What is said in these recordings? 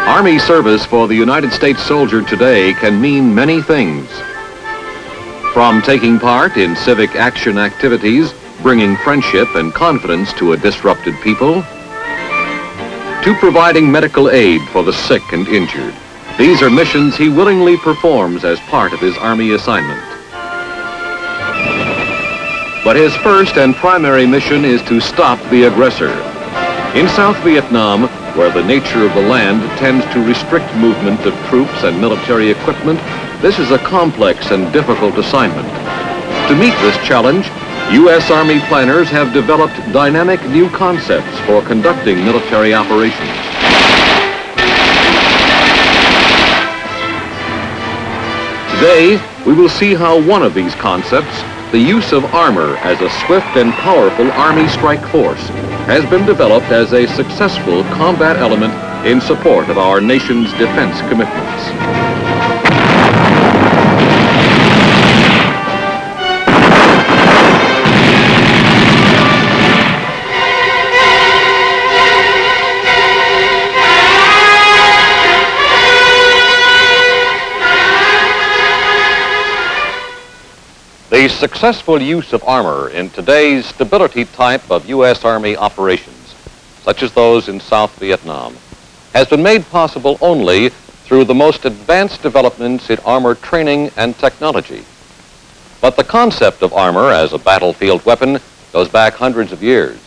Army service for the United States soldier today can mean many things. From taking part in civic action activities, bringing friendship and confidence to a disrupted people, to providing medical aid for the sick and injured. These are missions he willingly performs as part of his Army assignment. But his first and primary mission is to stop the aggressor. In South Vietnam, where the nature of the land tends to restrict movement of troops and military equipment, this is a complex and difficult assignment. To meet this challenge, U.S. Army planners have developed dynamic new concepts for conducting military operations. Today, we will see how one of these concepts, the use of armor as a swift and powerful Army strike force, has been developed as a successful combat element in support of our nation's defense commitments. The successful use of armor in today's stability type of U.S. Army operations, such as those in South Vietnam, has been made possible only through the most advanced developments in armor training and technology. But the concept of armor as a battlefield weapon goes back hundreds of years.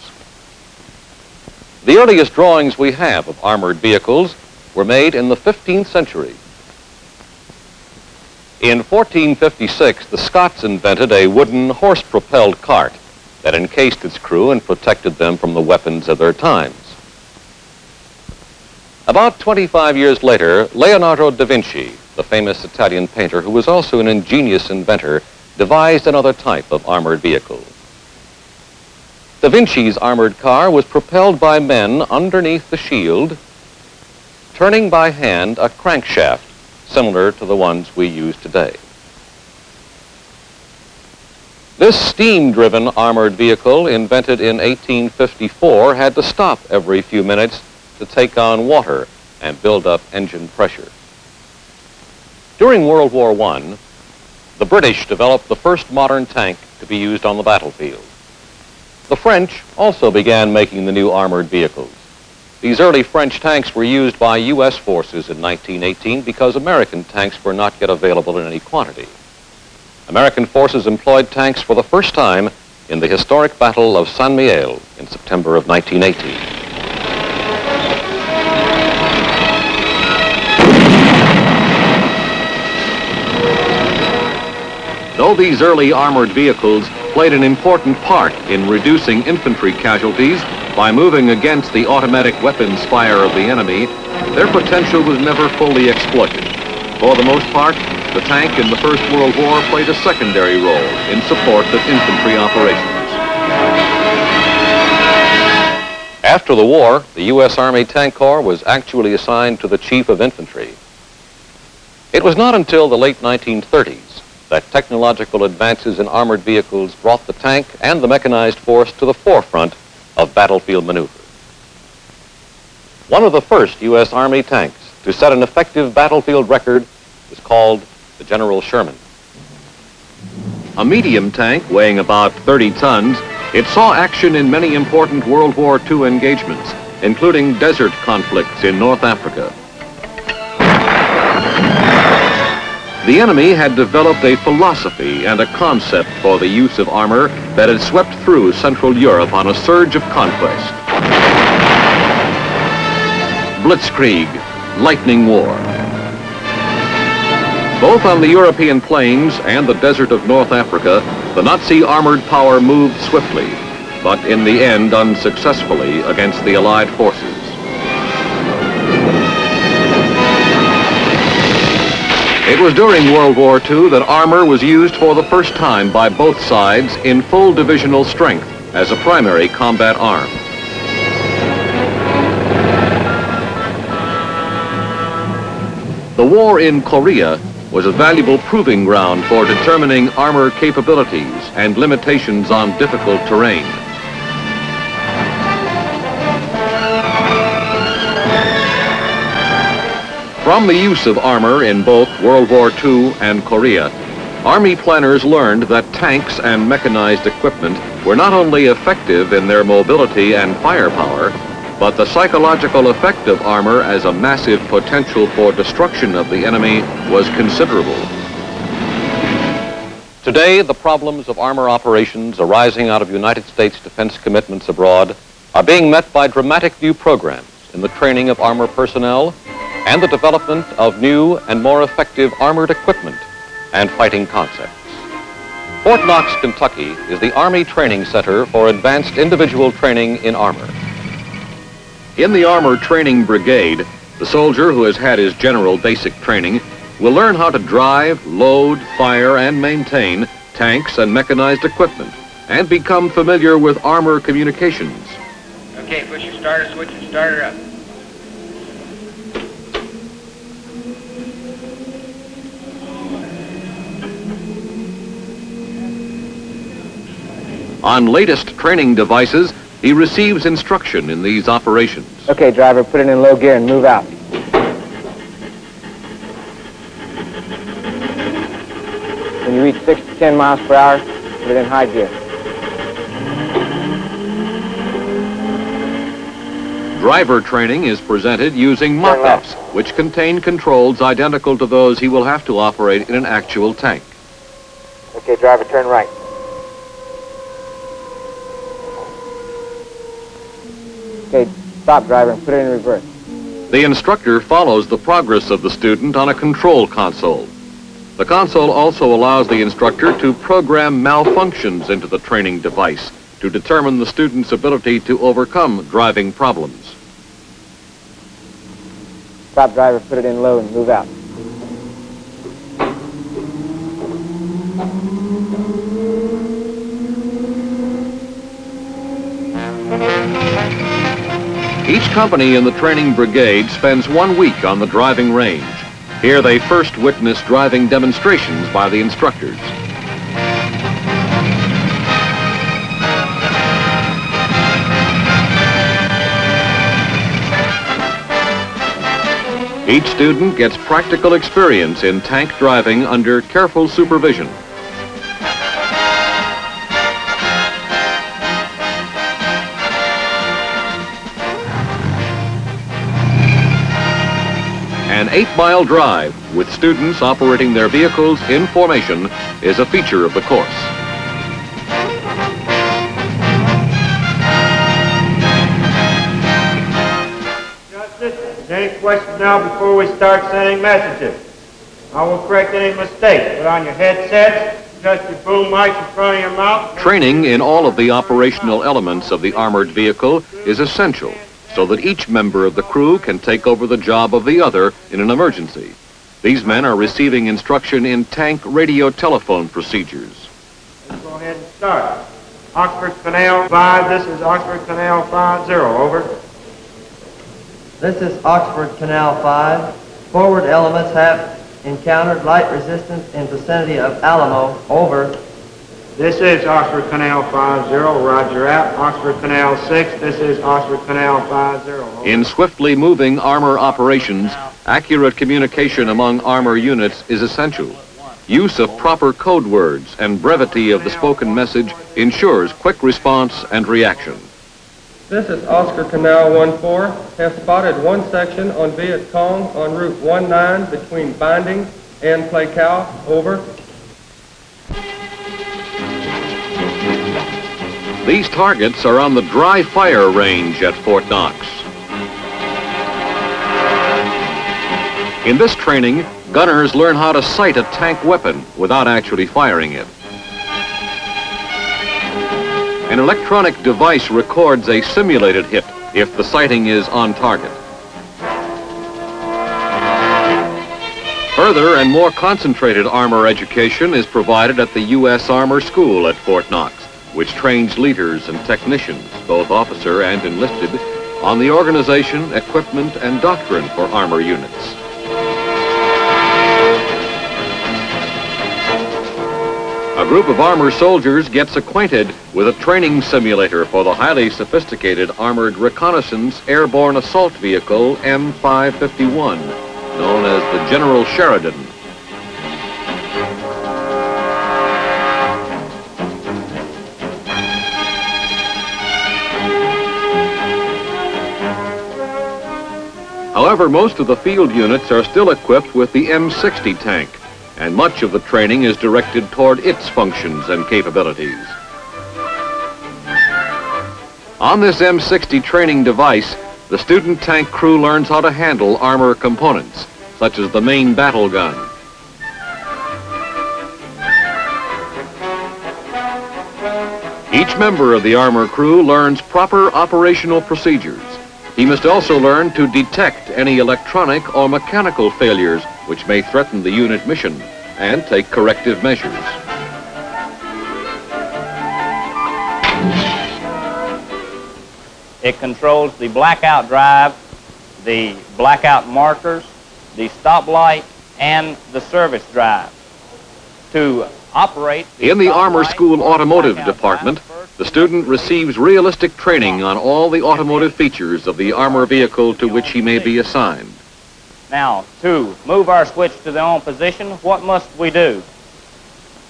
The earliest drawings we have of armored vehicles were made in the 15th century. In 1456, the Scots invented a wooden horse-propelled cart that encased its crew and protected them from the weapons of their times. About 25 years later, Leonardo da Vinci, the famous Italian painter who was also an ingenious inventor, devised another type of armored vehicle. Da Vinci's armored car was propelled by men underneath the shield, turning by hand a crankshaft similar to the ones we use today. This steam-driven armored vehicle, invented in 1854, had to stop every few minutes to take on water and build up engine pressure. During World War I, the British developed the first modern tank to be used on the battlefield. The French also began making the new armored vehicles. These early French tanks were used by U.S. forces in 1918 because American tanks were not yet available in any quantity. American forces employed tanks for the first time in the historic Battle of St. Mihiel in September of 1918. Though these early armored vehicles played an important part in reducing infantry casualties by moving against the automatic weapons fire of the enemy, their potential was never fully exploited. For the most part, the tank in the First World War played a secondary role in support of infantry operations. After the war, the U.S. Army Tank Corps was actually assigned to the Chief of Infantry. It was not until the late 1930s that technological advances in armored vehicles brought the tank and the mechanized force to the forefront of battlefield maneuver. One of the first U.S. Army tanks to set an effective battlefield record was called the General Sherman. A medium tank weighing about 30 tons, it saw action in many important World War II engagements, including desert conflicts in North Africa. The enemy had developed a philosophy and a concept for the use of armor that had swept through Central Europe on a surge of conquest. Blitzkrieg, lightning war. Both on the European plains and the desert of North Africa, the Nazi armored power moved swiftly, but in the end unsuccessfully against the Allied forces. It was during World War II that armor was used for the first time by both sides in full divisional strength as a primary combat arm. The war in Korea was a valuable proving ground for determining armor capabilities and limitations on difficult terrain. From the use of armor in both World War II and Korea, Army planners learned that tanks and mechanized equipment were not only effective in their mobility and firepower, but the psychological effect of armor as a massive potential for destruction of the enemy was considerable. Today, the problems of armor operations arising out of United States defense commitments abroad are being met by dramatic new programs in the training of armor personnel and the development of new and more effective armored equipment and fighting concepts. Fort Knox, Kentucky is the Army Training Center for advanced individual training in armor. In the Armor Training Brigade, the soldier who has had his general basic training will learn how to drive, load, fire, and maintain tanks and mechanized equipment and become familiar with armor communications. Okay, push your starter switch and start her up. On latest training devices, he receives instruction in these operations. Okay, driver, put it in low gear and move out. When you reach 6 to 10 miles per hour, put it in high gear. Driver training is presented using mock-ups, which contain controls identical to those he will have to operate in an actual tank. Okay, driver, turn right. Okay, stop, driver, and put it in reverse. The instructor follows the progress of the student on a control console. The console also allows the instructor to program malfunctions into the training device to determine the student's ability to overcome driving problems. Stop, driver, put it in low and move out. Each company in the training brigade spends 1 week on the driving range. Here they first witness driving demonstrations by the instructors. Each student gets practical experience in tank driving under careful supervision. An 8-mile drive with students operating their vehicles in formation is a feature of the course. Justice, any questions now before we start sending messages? I will correct any mistakes. Put on your headsets, adjust your boom mics in front of your mouth. Training in all of the operational elements of the armored vehicle is essential, so that each member of the crew can take over the job of the other in an emergency. These men are receiving instruction in tank radio telephone procedures. Let's go ahead and start. Oxford Canal 5, this is Oxford Canal 50, over. This is Oxford Canal 5. Forward elements have encountered light resistance in vicinity of Alamo, over. This is Oxford Canal 50, roger out. Oxford Canal 6, this is Oxford Canal 50, over. In swiftly moving armor operations, accurate communication among armor units is essential. Use of proper code words and brevity of the spoken message ensures quick response and reaction. This is Oscar Canal 14. Have spotted one section on Viet Cong on Route 19 between Binding and Plakow, over. These targets are on the dry fire range at Fort Knox. In this training, gunners learn how to sight a tank weapon without actually firing it. An electronic device records a simulated hit if the sighting is on target. Further and more concentrated armor education is provided at the U.S. Armor School at Fort Knox, which trains leaders and technicians, both officer and enlisted, on the organization, equipment, and doctrine for armor units. group of armor soldiers gets acquainted with a training simulator for the highly sophisticated armored reconnaissance airborne assault vehicle M551, known as the General Sheridan. However, most of the field units are still equipped with the M60 tank, and much of the training is directed toward its functions and capabilities. On this M60 training device, the student tank crew learns how to handle armor components, such as the main battle gun. Each member of the armor crew learns proper operational procedures. He must also learn to detect any electronic or mechanical failures which may threaten the unit mission and take corrective measures. It controls the blackout drive, the blackout markers, the stoplight, and the service drive. To operate in the Armor School Automotive Department, the student receives realistic training on all the automotive features of the armor vehicle to which he may be assigned. Now, to move our switch to the on position, what must we do?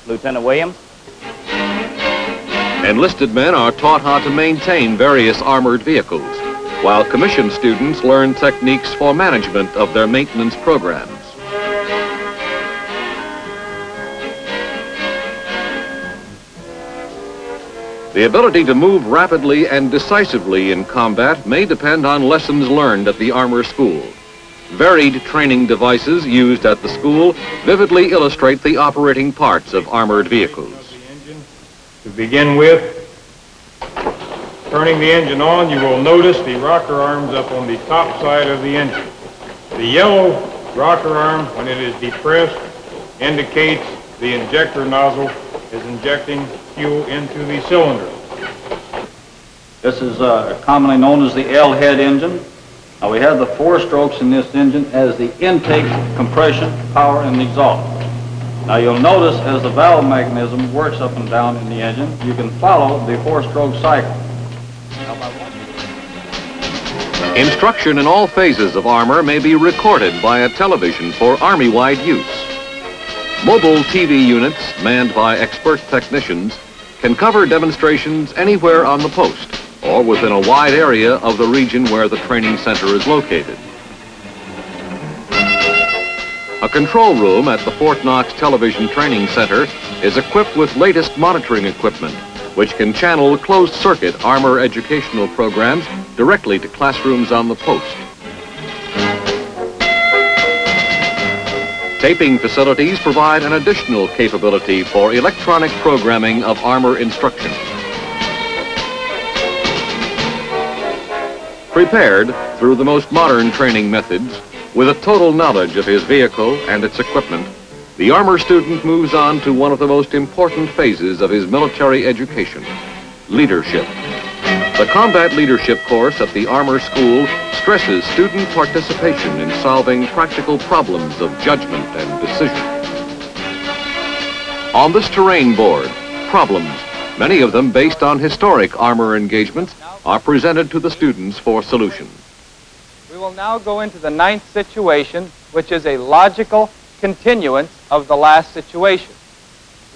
Lieutenant Williams? Enlisted men are taught how to maintain various armored vehicles, while commissioned students learn techniques for management of their maintenance programs. The ability to move rapidly and decisively in combat may depend on lessons learned at the armor school. Varied training devices used at the school vividly illustrate the operating parts of armored vehicles. To begin with, turning the engine on, you will notice the rocker arms up on the top side of the engine. The yellow rocker arm, when it is depressed, indicates the injector nozzle is injecting fuel into the cylinder. This is commonly known as the L-head engine. Now we have the 4 strokes in this engine as the intake, compression, power, and exhaust. Now you'll notice as the valve mechanism works up and down in the engine, you can follow the 4-stroke cycle. Instruction in all phases of armor may be recorded via television for Army-wide use. Mobile TV units, manned by expert technicians, can cover demonstrations anywhere on the post or within a wide area of the region where the training center is located. A control room at the Fort Knox Television Training Center is equipped with latest monitoring equipment, which can channel closed-circuit armor educational programs directly to classrooms on the post. Taping facilities provide an additional capability for electronic programming of armor instruction. Prepared through the most modern training methods, with a total knowledge of his vehicle and its equipment, the armor student moves on to one of the most important phases of his military education, leadership. The combat leadership course at the Armor School stresses student participation in solving practical problems of judgment and decision. On this terrain board, problems, many of them based on historic armor engagements, are presented to the students for solution. We will now go into the 9th situation, which is a logical continuance of the last situation.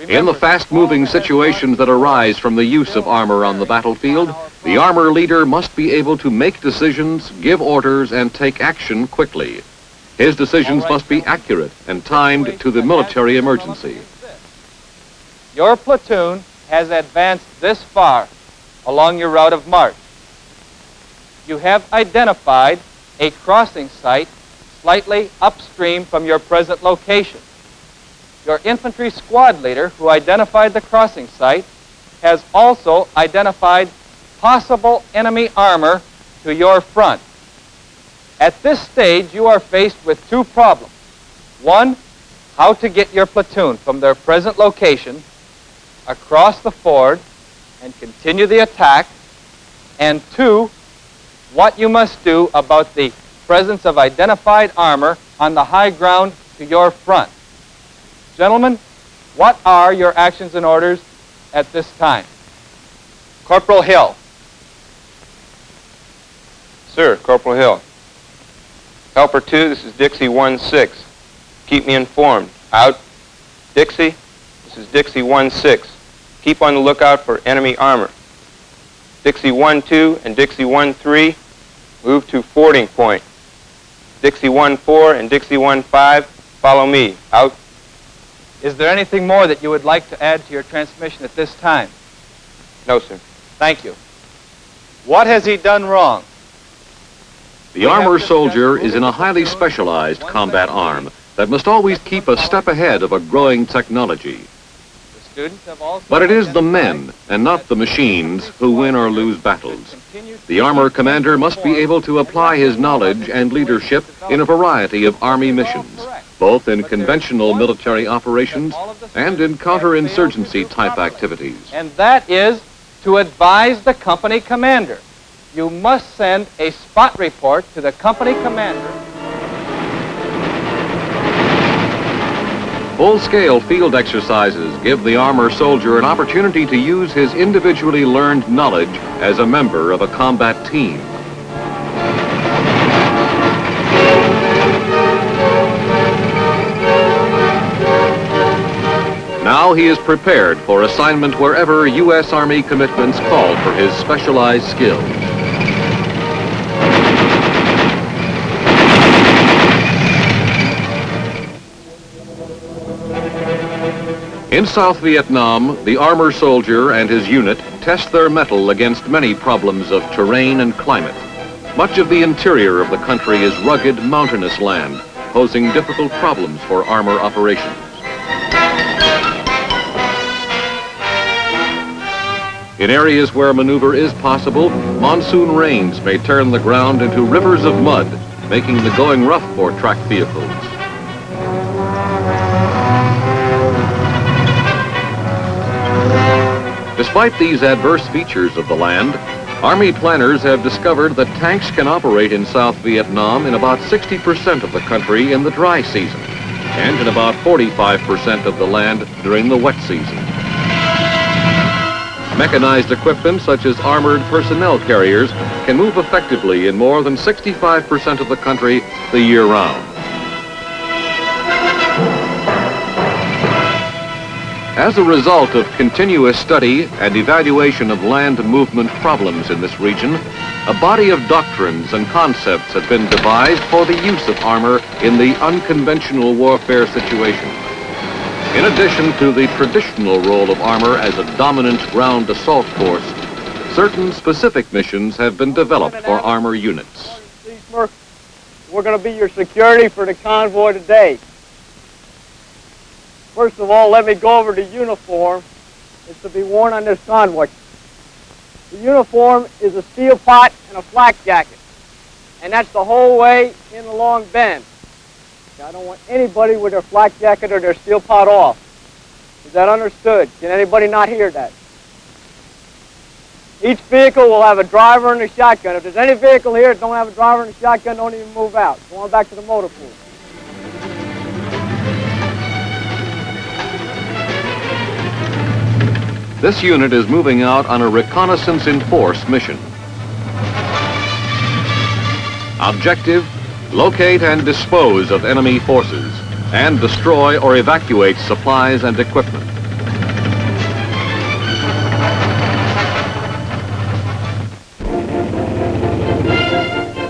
In the fast-moving situations that arise from the use of armor on the battlefield, the armor leader must be able to make decisions, give orders, and take action quickly. His decisions must be accurate and timed to the military emergency. Your platoon has advanced this far along your route of march. You have identified a crossing site slightly upstream from your present location. Your infantry squad leader, who identified the crossing site, has also identified possible enemy armor to your front. At this stage, you are faced with 2 problems. 1, how to get your platoon from their present location across the ford and continue the attack. And 2, what you must do about the presence of identified armor on the high ground to your front. Gentlemen, What are your actions and orders at this time? Corporal Hill. Sir, Corporal Hill. Helper 2, this is Dixie 1-6. Keep me informed. Out. Dixie, this is Dixie 1-6. Keep on the lookout for enemy armor. Dixie 1-2 and Dixie 1-3, move to fording point. Dixie 1-4 and Dixie 1-5, follow me. Out. Is there anything more that you would like to add to your transmission at this time? No, sir. Thank you. What has he done wrong? The armor soldier is in a highly specialized combat arm that must always keep a step ahead of a growing technology. The students have also But it is the men and not the machines who win or lose battles. The armor commander must be able to apply his knowledge and leadership in a variety of Army missions, both in conventional military operations and in counterinsurgency type activities. And that is to advise the company commander. You must send a spot report to the company commander. Full-scale field exercises give the armor soldier an opportunity to use his individually learned knowledge as a member of a combat team. Now he is prepared for assignment wherever U.S. Army commitments call for his specialized skills. In South Vietnam, the armor soldier and his unit test their mettle against many problems of terrain and climate. Much of the interior of the country is rugged, mountainous land, posing difficult problems for armor operations. In areas where maneuver is possible, monsoon rains may turn the ground into rivers of mud, making the going rough for track vehicles. Despite these adverse features of the land, Army planners have discovered that tanks can operate in South Vietnam in about 60% of the country in the dry season, and in about 45% of the land during the wet season. Mechanized equipment such as armored personnel carriers can move effectively in more than 65% of the country the year round. As a result of continuous study and evaluation of land movement problems in this region, a body of doctrines and concepts have been devised for the use of armor in the unconventional warfare situation. In addition to the traditional role of armor as a dominant ground assault force, certain specific missions have been developed for armor units. We're going to be your security for the convoy today. First of all, let me go over the uniform. It's to be worn on this convoy. The uniform is a steel pot and a flak jacket. And that's the whole way in the long bend. I don't want anybody with their flak jacket or their steel pot off. Is that understood? Can anybody not hear that? Each vehicle will have a driver and a shotgun. If there's any vehicle here that don't have a driver and a shotgun, don't even move out. Go on back to the motor pool. This unit is moving out on a reconnaissance in force mission. Objective: locate and dispose of enemy forces and destroy or evacuate supplies and equipment.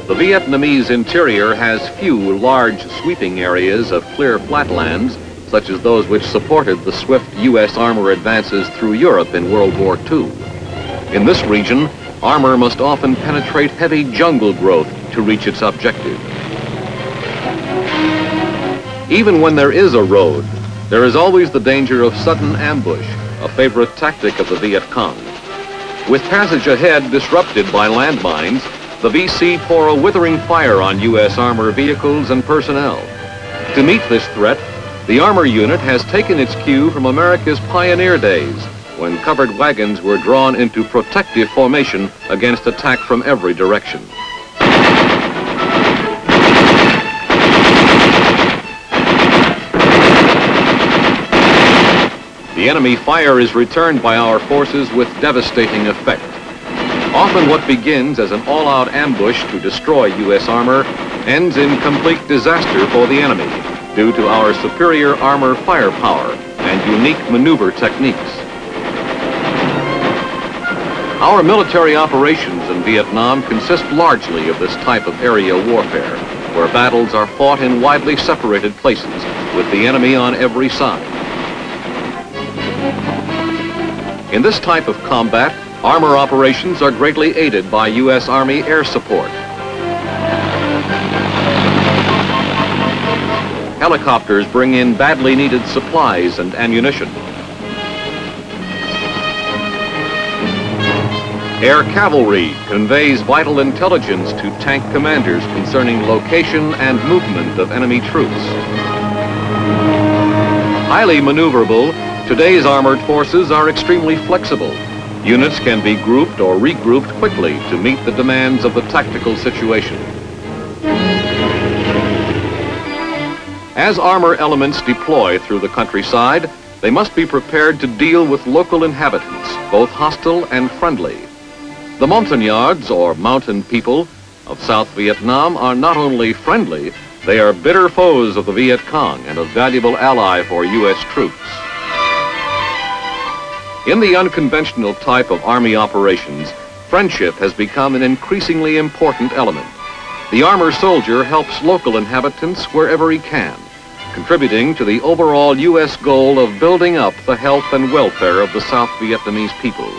The Vietnamese interior has few large sweeping areas of clear flatlands, such as those which supported the swift U.S. armor advances through Europe in World War II. In this region, armor must often penetrate heavy jungle growth to reach its objective. Even when there is a road, there is always the danger of sudden ambush, a favorite tactic of the Viet Cong. With passage ahead disrupted by landmines, the VC pour a withering fire on U.S. armor vehicles and personnel. To meet this threat, the armor unit has taken its cue from America's pioneer days, when covered wagons were drawn into protective formation against attack from every direction. The enemy fire is returned by our forces with devastating effect. Often what begins as an all-out ambush to destroy U.S. armor ends in complete disaster for the enemy due to our superior armor firepower and unique maneuver techniques. Our military operations in Vietnam consist largely of this type of area warfare, where battles are fought in widely separated places with the enemy on every side. In this type of combat, armor operations are greatly aided by U.S. Army air support. Helicopters bring in badly needed supplies and ammunition. Air cavalry conveys vital intelligence to tank commanders concerning location and movement of enemy troops. Highly maneuverable, today's armored forces are extremely flexible. Units can be grouped or regrouped quickly to meet the demands of the tactical situation. As armor elements deploy through the countryside, they must be prepared to deal with local inhabitants, both hostile and friendly. The Montagnards, or mountain people, of South Vietnam are not only friendly, they are bitter foes of the Viet Cong and a valuable ally for U.S. troops. In the unconventional type of Army operations, friendship has become an increasingly important element. The armor soldier helps local inhabitants wherever he can, contributing to the overall U.S. goal of building up the health and welfare of the South Vietnamese people.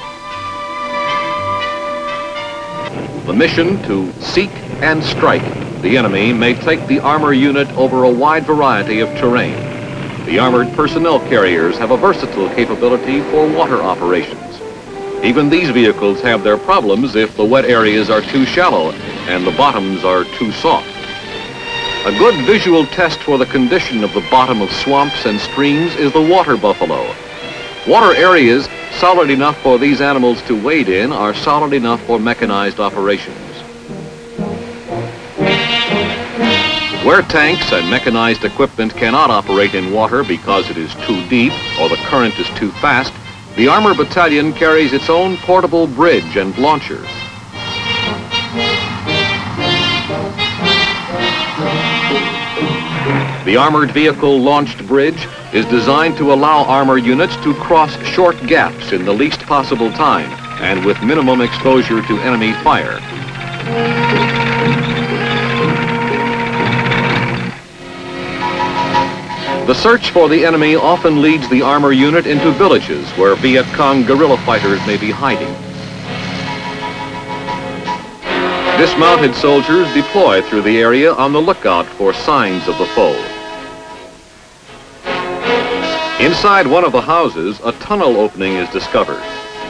The mission to seek and strike the enemy may take the armor unit over a wide variety of terrain. The armored personnel carriers have a versatile capability for water operations. Even these vehicles have their problems if the wet areas are too shallow and the bottoms are too soft. A good visual test for the condition of the bottom of swamps and streams is the water buffalo. Water areas solid enough for these animals to wade in are solid enough for mechanized operations. Where tanks and mechanized equipment cannot operate in water because it is too deep or the current is too fast, the Armor Battalion carries its own portable bridge and launcher. The Armored Vehicle Launched Bridge is designed to allow armor units to cross short gaps in the least possible time and with minimum exposure to enemy fire. The search for the enemy often leads the armor unit into villages where Viet Cong guerrilla fighters may be hiding. Dismounted soldiers deploy through the area on the lookout for signs of the foe. Inside one of the houses, a tunnel opening is discovered.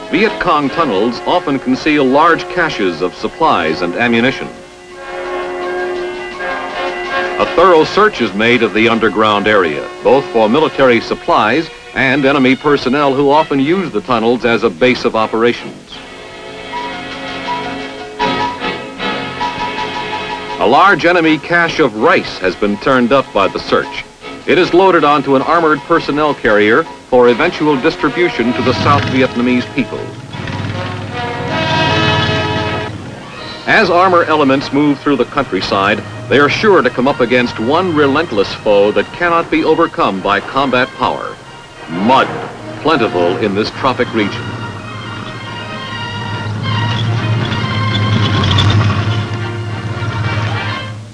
Viet Cong tunnels often conceal large caches of supplies and ammunition. A thorough search is made of the underground area, both for military supplies and enemy personnel who often use the tunnels as a base of operations. A large enemy cache of rice has been turned up by the search. It is loaded onto an armored personnel carrier for eventual distribution to the South Vietnamese people. As armor elements move through the countryside, they are sure to come up against one relentless foe that cannot be overcome by combat power: mud, plentiful in this tropic region.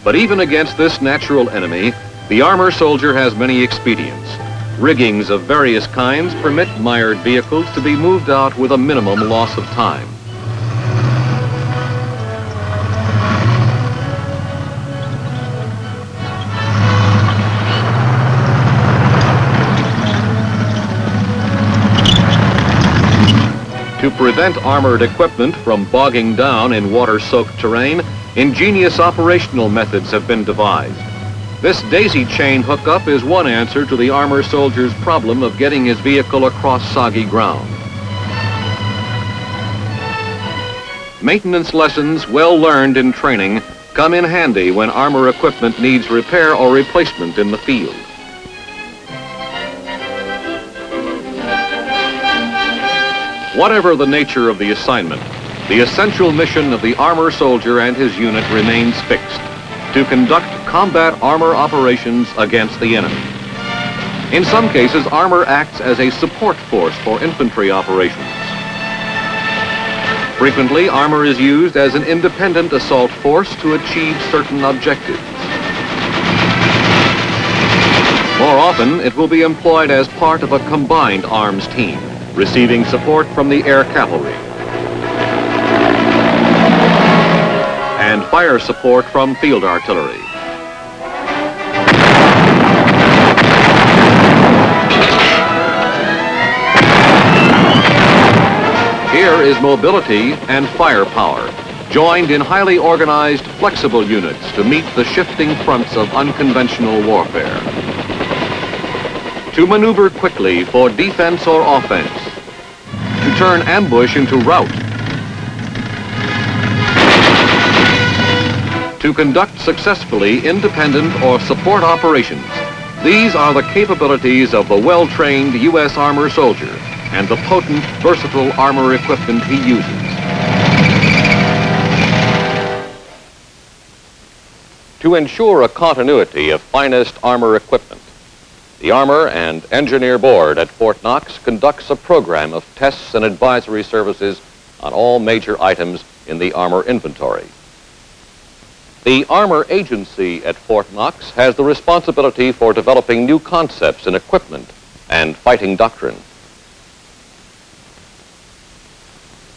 But even against this natural enemy, the armor soldier has many expedients. Riggings of various kinds permit mired vehicles to be moved out with a minimum loss of time. To prevent armored equipment from bogging down in water-soaked terrain, ingenious operational methods have been devised. This daisy chain hookup is one answer to the armor soldier's problem of getting his vehicle across soggy ground. Maintenance lessons well learned in training come in handy when armor equipment needs repair or replacement in the field. Whatever the nature of the assignment, the essential mission of the armor soldier and his unit remains fixed: to conduct combat armor operations against the enemy. In some cases, armor acts as a support force for infantry operations. Frequently, armor is used as an independent assault force to achieve certain objectives. More often, it will be employed as part of a combined arms team, receiving support from the air cavalry and fire support from field artillery. Here is mobility and firepower, joined in highly organized, flexible units to meet the shifting fronts of unconventional warfare. To maneuver quickly for defense or offense, to turn ambush into rout, to conduct successfully independent or support operations. These are the capabilities of the well-trained U.S. armor soldier and the potent, versatile armor equipment he uses. To ensure a continuity of finest armor equipment, the Armor and Engineer Board at Fort Knox conducts a program of tests and advisory services on all major items in the armor inventory. The Armor Agency at Fort Knox has the responsibility for developing new concepts in equipment and fighting doctrine.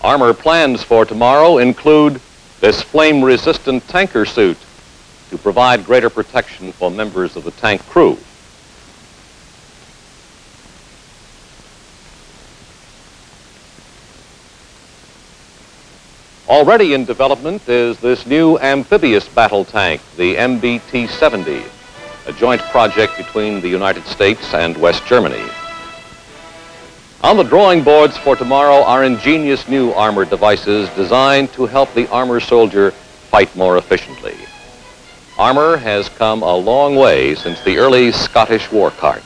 Armor plans for tomorrow include this flame-resistant tanker suit to provide greater protection for members of the tank crew. Already in development is this new amphibious battle tank, the MBT-70, a joint project between the United States and West Germany. On the drawing boards for tomorrow are ingenious new armor devices designed to help the armor soldier fight more efficiently. Armor has come a long way since the early Scottish war cart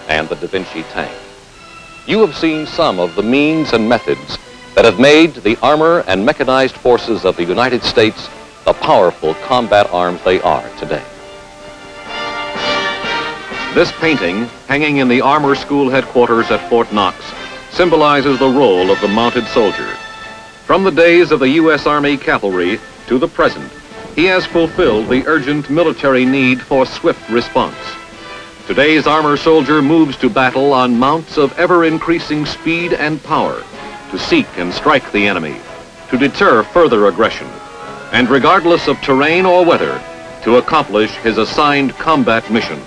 and the Da Vinci tank. You have seen some of the means and methods that have made the armor and mechanized forces of the United States the powerful combat arms they are today. This painting, hanging in the Armor School headquarters at Fort Knox, symbolizes the role of the mounted soldier. From the days of the U.S. Army cavalry to the present, he has fulfilled the urgent military need for swift response. Today's armor soldier moves to battle on mounts of ever-increasing speed and power to seek and strike the enemy, to deter further aggression, and regardless of terrain or weather, to accomplish his assigned combat mission.